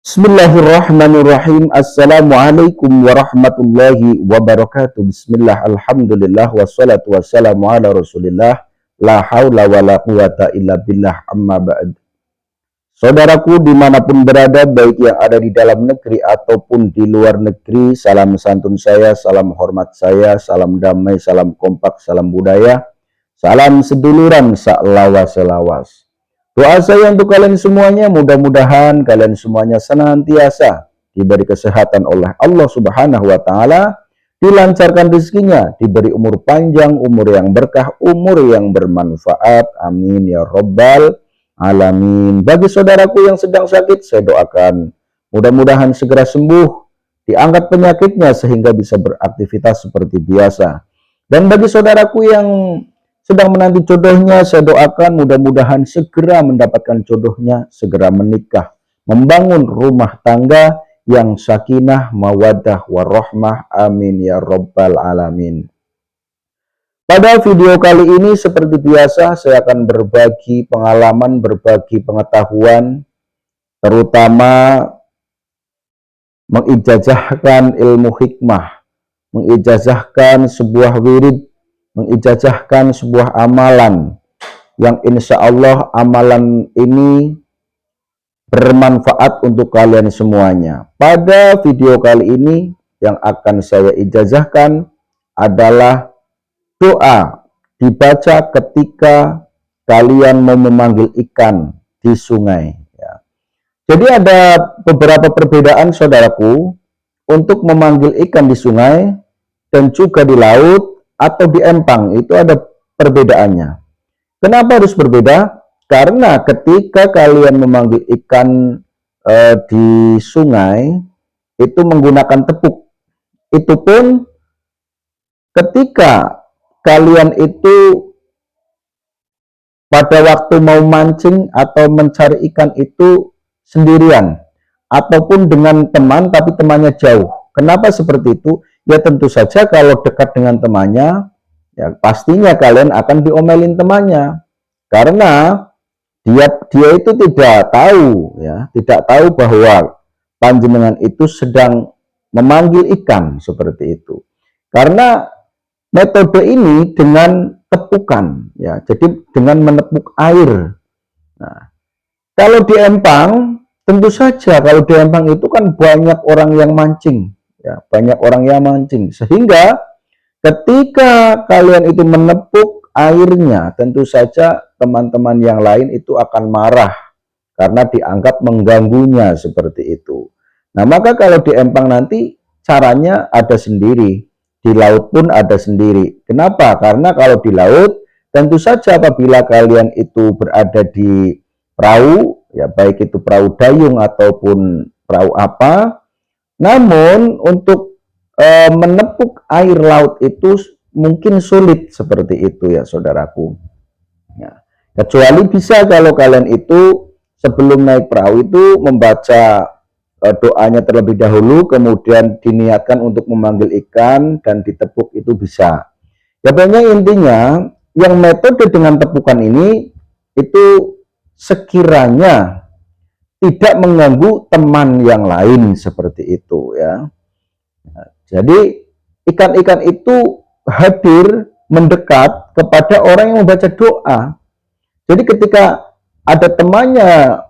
Bismillahirrahmanirrahim. Assalamualaikum warahmatullahi wabarakatuh. Bismillah, alhamdulillah, wassalatu wassalamu ala rasulillah. La hawla wa la quwata illa billah, amma ba'd. Saudaraku dimanapun berada, baik yang ada di dalam negeri ataupun di luar negeri, salam santun saya, salam hormat saya, salam damai, salam kompak, salam budaya, salam seduluran, sa'lawas-selawas. Doa saya untuk kalian semuanya, mudah-mudahan kalian semuanya senantiasa diberi kesehatan oleh Allah Subhanahu wa Ta'ala, dilancarkan rezekinya, diberi umur panjang, umur yang berkah, umur yang bermanfaat. Amin ya Rabbal Alamin. Bagi saudaraku yang sedang sakit, saya doakan mudah-mudahan segera sembuh, diangkat penyakitnya sehingga bisa beraktivitas seperti biasa. Dan bagi saudaraku yang sedang menanti jodohnya, saya doakan mudah-mudahan segera mendapatkan jodohnya, segera menikah, membangun rumah tangga yang sakinah, mawaddah, warahmah. Amin ya Rabbal Alamin. Pada video kali ini seperti biasa saya akan berbagi pengalaman, berbagi pengetahuan, terutama mengijazahkan ilmu hikmah, mengijazahkan sebuah wirid, mengijazahkan sebuah amalan yang insya Allah amalan ini bermanfaat untuk kalian semuanya. Pada video kali ini yang akan saya ijazahkan adalah doa dibaca ketika kalian mau memanggil ikan di sungai. Ya. Jadi ada beberapa perbedaan saudaraku untuk memanggil ikan di sungai dan juga di laut atau di empang, itu ada perbedaannya. Kenapa harus berbeda? Karena ketika kalian memanggil ikan di sungai itu menggunakan tepuk. Itu pun ketika kalian itu pada waktu mau mancing atau mencari ikan itu sendirian ataupun dengan teman tapi temannya jauh. Kenapa seperti itu? Ya tentu saja kalau dekat dengan temannya, ya pastinya kalian akan diomelin temannya. Karena dia itu tidak tahu, ya, tidak tahu bahwa panjenengan itu sedang memanggil ikan seperti itu. Karena metode ini dengan tepukan, ya, jadi dengan menepuk air. Nah, kalau di empang, tentu saja kalau di empang itu kan banyak orang yang mancing. Ya, banyak orang yang mancing, sehingga ketika kalian itu menepuk airnya, tentu saja teman-teman yang lain itu akan marah karena dianggap mengganggunya seperti itu. Nah, maka kalau di empang nanti caranya ada sendiri, di laut pun ada sendiri. Kenapa? Karena kalau di laut tentu saja apabila kalian itu berada di perahu, ya baik itu perahu dayung ataupun perahu apa, namun untuk menepuk air laut itu mungkin sulit seperti itu ya saudaraku. Ya. Kecuali bisa kalau kalian itu sebelum naik perahu itu membaca doanya terlebih dahulu, kemudian diniatkan untuk memanggil ikan dan ditepuk itu bisa. Ya banyak intinya yang metode dengan tepukan ini itu sekiranya tidak mengganggu teman yang lain seperti itu ya. Jadi ikan-ikan itu hadir mendekat kepada orang yang membaca doa. Jadi ketika ada temannya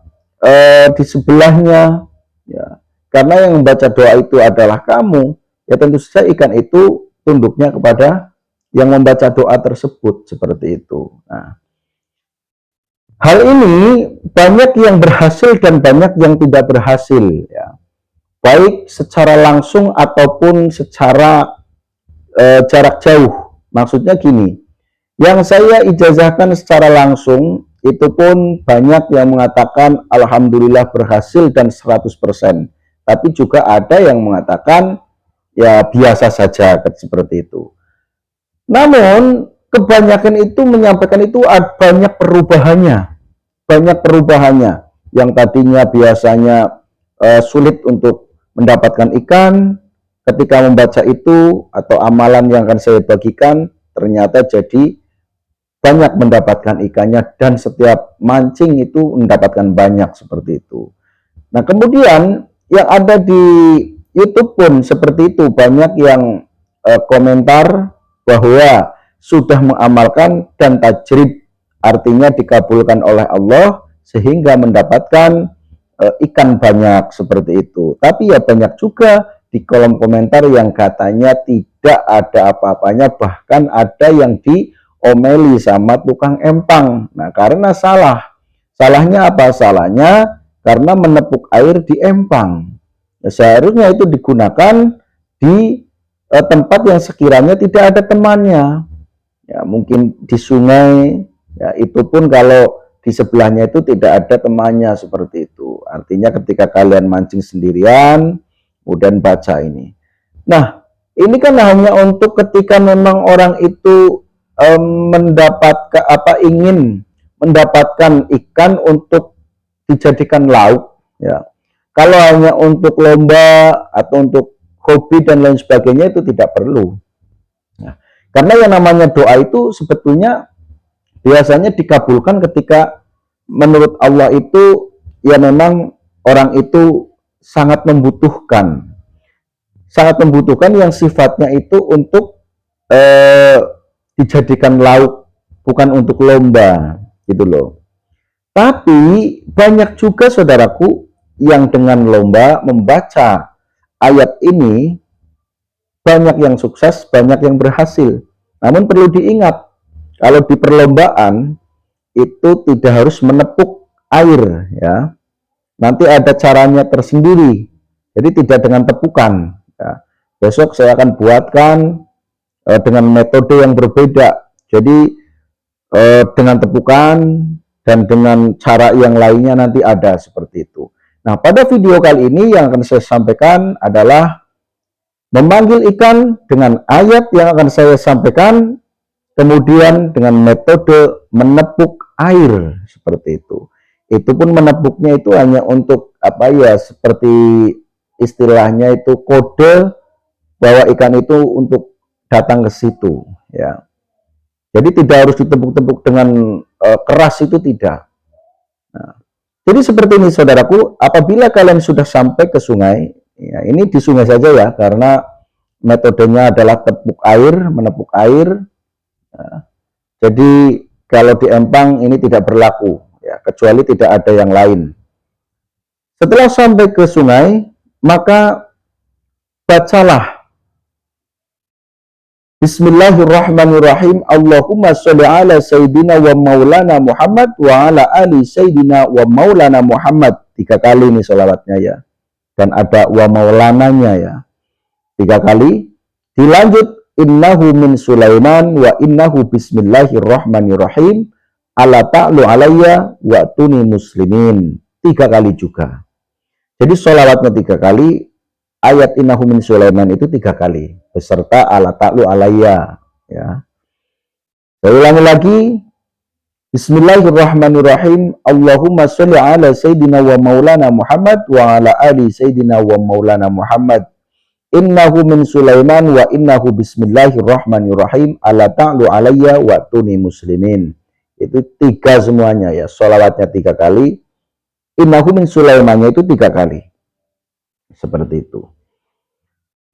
di sebelahnya, ya, karena yang membaca doa itu adalah kamu, ya tentu saja ikan itu tunduknya kepada yang membaca doa tersebut seperti itu. Nah, hal ini banyak yang berhasil dan banyak yang tidak berhasil, ya. Baik secara langsung ataupun secara jarak jauh. Maksudnya gini, yang saya ijazahkan secara langsung itu pun banyak yang mengatakan alhamdulillah berhasil dan 100%. Tapi juga ada yang mengatakan ya biasa saja seperti itu. Namun kebanyakan itu menyampaikan itu banyak perubahannya. Banyak perubahannya. Yang tadinya biasanya sulit untuk mendapatkan ikan, ketika membaca itu atau amalan yang akan saya bagikan ternyata jadi banyak mendapatkan ikannya dan setiap mancing itu mendapatkan banyak seperti itu. Nah, kemudian yang ada di YouTube pun seperti itu, banyak yang komentar bahwa sudah mengamalkan dan tajrib, artinya dikabulkan oleh Allah sehingga mendapatkan ikan banyak seperti itu. Tapi ya banyak juga di kolom komentar yang katanya tidak ada apa-apanya, bahkan ada yang diomeli sama tukang empang. Nah, karena salah. Salahnya apa? Salahnya karena menepuk air di empang. Ya, seharusnya itu digunakan di tempat yang sekiranya tidak ada temannya. Ya, mungkin di sungai, ya itu pun kalau di sebelahnya itu tidak ada temannya seperti itu. Artinya ketika kalian mancing sendirian, kemudian baca ini. Nah, ini kan hanya untuk ketika memang orang itu mendapatkan ingin mendapatkan ikan untuk dijadikan lauk, ya. Kalau hanya untuk lomba atau untuk hobi dan lain sebagainya itu tidak perlu. Nah, karena yang namanya doa itu sebetulnya biasanya dikabulkan ketika menurut Allah itu ya memang orang itu sangat membutuhkan yang sifatnya itu untuk dijadikan lauk, bukan untuk lomba gitu loh. Tapi banyak juga saudaraku yang dengan lomba membaca ayat ini, banyak yang sukses, banyak yang berhasil. Namun perlu diingat, kalau di perlombaan itu tidak harus menepuk air, ya. Nanti ada caranya tersendiri. Jadi tidak dengan tepukan. Ya. Besok saya akan buatkan dengan metode yang berbeda. Jadi dengan tepukan dan dengan cara yang lainnya nanti ada seperti itu. Nah, pada video kali ini yang akan saya sampaikan adalah memanggil ikan dengan ayat yang akan saya sampaikan, kemudian dengan metode menepuk air seperti itu. Itu pun menepuknya itu hanya untuk apa ya, seperti istilahnya itu kode bahwa ikan itu untuk datang ke situ, ya. Jadi tidak harus ditepuk-tepuk dengan keras, itu tidak. Nah, jadi seperti ini saudaraku, apabila kalian sudah sampai ke sungai, ya, ini di sungai saja ya, karena metodenya adalah tepuk air, menepuk air. Nah, jadi kalau di empang ini tidak berlaku, ya, kecuali tidak ada yang lain. Setelah sampai ke sungai, maka bacalah Bismillahirrahmanirrahim. Allahumma sholli ala Sayyidina wa maulana Muhammad wa ala ali Sayyidina wa maulana Muhammad. 3 kali nih sholawatnya ya. Dan ada wa maulananya ya. 3 kali. Dilanjut innahu min Sulaiman wa innahu bismillahirrahmanirrahim. Ala ta'lu alayya wa tuni muslimin. 3 kali juga. Jadi sholawatnya 3 kali. Ayat innahu min Sulaiman itu 3 kali beserta ala ta'lu alayya, ya. Saya ulangi lagi. Bismillahirrahmanirrahim. Allahumma sholli ala Sayyidina wa maulana Muhammad wa ala ali Sayyidina wa maulana Muhammad. Innahu min Sulaiman wa innahu bismillahirrahmanirrahim. Ala ta'lu alayya wa tuni muslimin. Itu 3 semuanya ya. Sholawatnya 3 kali. Innahu min Sulaimannya itu 3 kali. Seperti itu.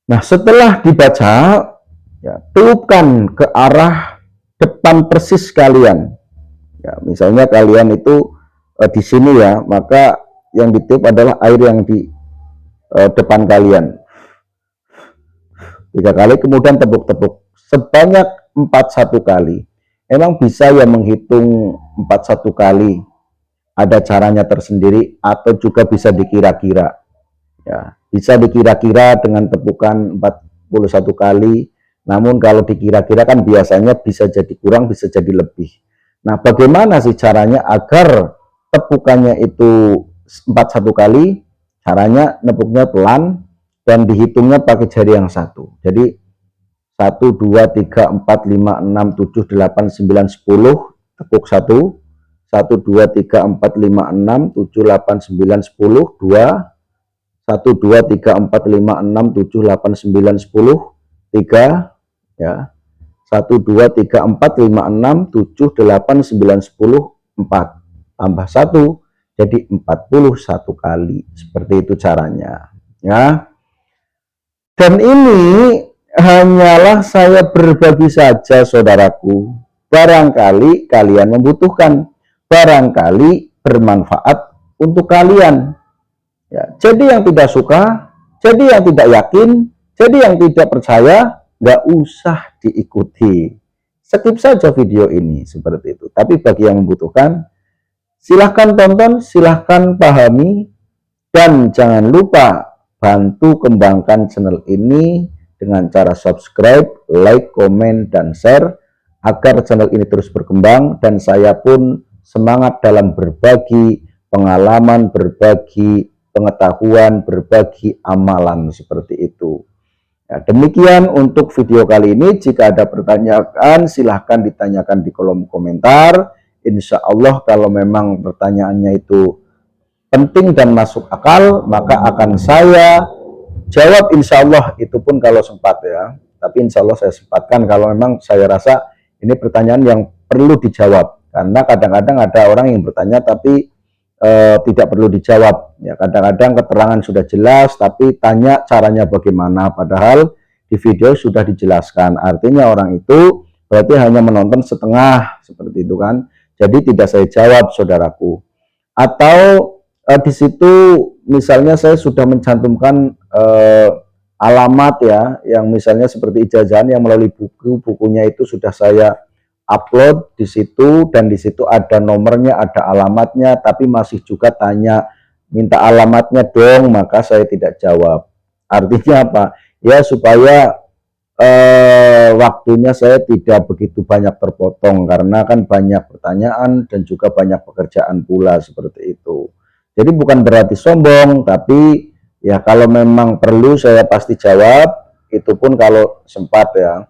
Nah, setelah dibaca, ya, tiupkan ke arah depan persis kalian. Ya, misalnya kalian itu di sini ya, maka yang ditiup adalah air yang di depan kalian. 3 kali, kemudian tepuk-tepuk sebanyak 41 kali. Emang bisa ya menghitung 41 kali. Ada caranya tersendiri atau juga bisa dikira-kira. Ya, bisa dikira-kira dengan tepukan 41 kali. Namun kalau dikira-kira kan biasanya bisa jadi kurang, bisa jadi lebih. Nah, bagaimana sih caranya agar tepukannya itu 41 kali? Caranya nepuknya pelan dan dihitungnya pakai jari yang satu. Jadi 1, 2, 3, 4, 5, 6, 7, 8, 9, 10. Tepuk 1. 1, 2, 3, 4, 5, 6, 7, 8, 9, 10. 2. 1, 2, 3, 4, 5, 6, 7, 8, 9, 10. 3, ya. 1, 2, 3, 4, 5, 6, 7, 8, 9, 10. 4. Tambah 1. jadi 41 kali. Seperti itu caranya, ya. Dan ini hanyalah saya berbagi saja, saudaraku. Barangkali kalian membutuhkan, barangkali bermanfaat untuk kalian. Ya, jadi yang tidak suka, jadi yang tidak yakin, jadi yang tidak percaya, nggak usah diikuti. Skip saja video ini seperti itu. Tapi bagi yang membutuhkan, silahkan tonton, silahkan pahami, dan jangan lupa bantu kembangkan channel ini dengan cara subscribe, like, komen, dan share agar channel ini terus berkembang dan saya pun semangat dalam berbagi pengalaman, berbagi pengetahuan, berbagi amalan seperti itu. Ya, demikian untuk video kali ini. Jika ada pertanyaan silahkan ditanyakan di kolom komentar. Insya Allah kalau memang pertanyaannya itu penting dan masuk akal, maka akan saya jawab insya Allah, itu pun kalau sempat ya. Tapi insya Allah saya sempatkan kalau memang saya rasa ini pertanyaan yang perlu dijawab. Karena kadang-kadang ada orang yang bertanya tapi tidak perlu dijawab. Ya, kadang-kadang keterangan sudah jelas tapi tanya caranya bagaimana, padahal di video sudah dijelaskan. Artinya orang itu berarti hanya menonton setengah seperti itu kan. Jadi tidak saya jawab, saudaraku. Atau di situ misalnya saya sudah mencantumkan alamat ya, yang misalnya seperti ijazahan yang melalui bukunya itu sudah saya upload di situ, dan di situ ada nomornya, ada alamatnya, tapi masih juga tanya minta alamatnya dong, maka saya tidak jawab. Artinya apa? Ya supaya waktunya saya tidak begitu banyak terpotong, karena kan banyak pertanyaan dan juga banyak pekerjaan pula seperti itu. Jadi bukan berarti sombong, tapi ya kalau memang perlu saya pasti jawab, itu pun kalau sempat ya.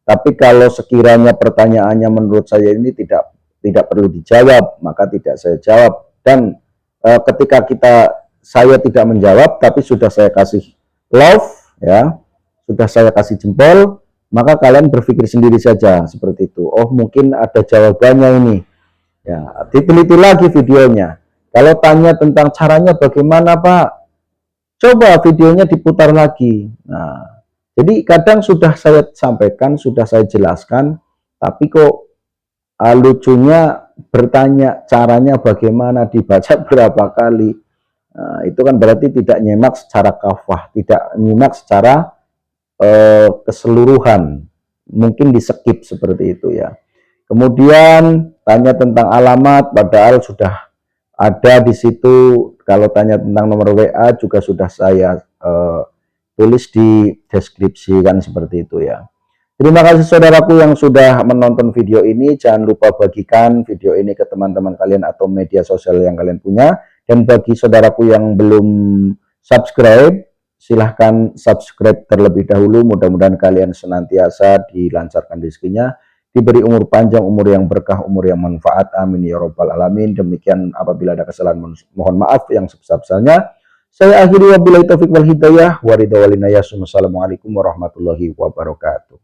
Tapi kalau sekiranya pertanyaannya menurut saya ini tidak perlu dijawab, maka tidak saya jawab. Dan ketika saya tidak menjawab, tapi sudah saya kasih love, ya, sudah saya kasih jempol, maka kalian berpikir sendiri saja seperti itu. Oh mungkin ada jawabannya ini. Ya, diteliti lagi videonya. Kalau tanya tentang caranya bagaimana Pak, coba videonya diputar lagi. Nah. Jadi kadang sudah saya sampaikan, sudah saya jelaskan, tapi kok lucunya bertanya caranya bagaimana, dibaca berapa kali. Nah, itu kan berarti tidak nyimak secara kafah, tidak nyimak secara keseluruhan. Mungkin di skip seperti itu ya. Kemudian tanya tentang alamat, padahal sudah ada di situ. Kalau tanya tentang nomor WA juga sudah saya tulis di deskripsi kan seperti itu ya. Terima kasih saudaraku yang sudah menonton video ini. Jangan lupa bagikan video ini ke teman-teman kalian atau media sosial yang kalian punya. Dan bagi saudaraku yang belum subscribe, silahkan subscribe terlebih dahulu. Mudah-mudahan kalian senantiasa dilancarkan rezekinya, diberi umur panjang, umur yang berkah, umur yang manfaat. Amin ya robbal alamin. Demikian, apabila ada kesalahan mohon maaf yang sebesar-besarnya. Saya akhiri wabillahi taufiq wal hidayah wa ridha wal inayah. Wassalamualaikum warahmatullahi wabarakatuh.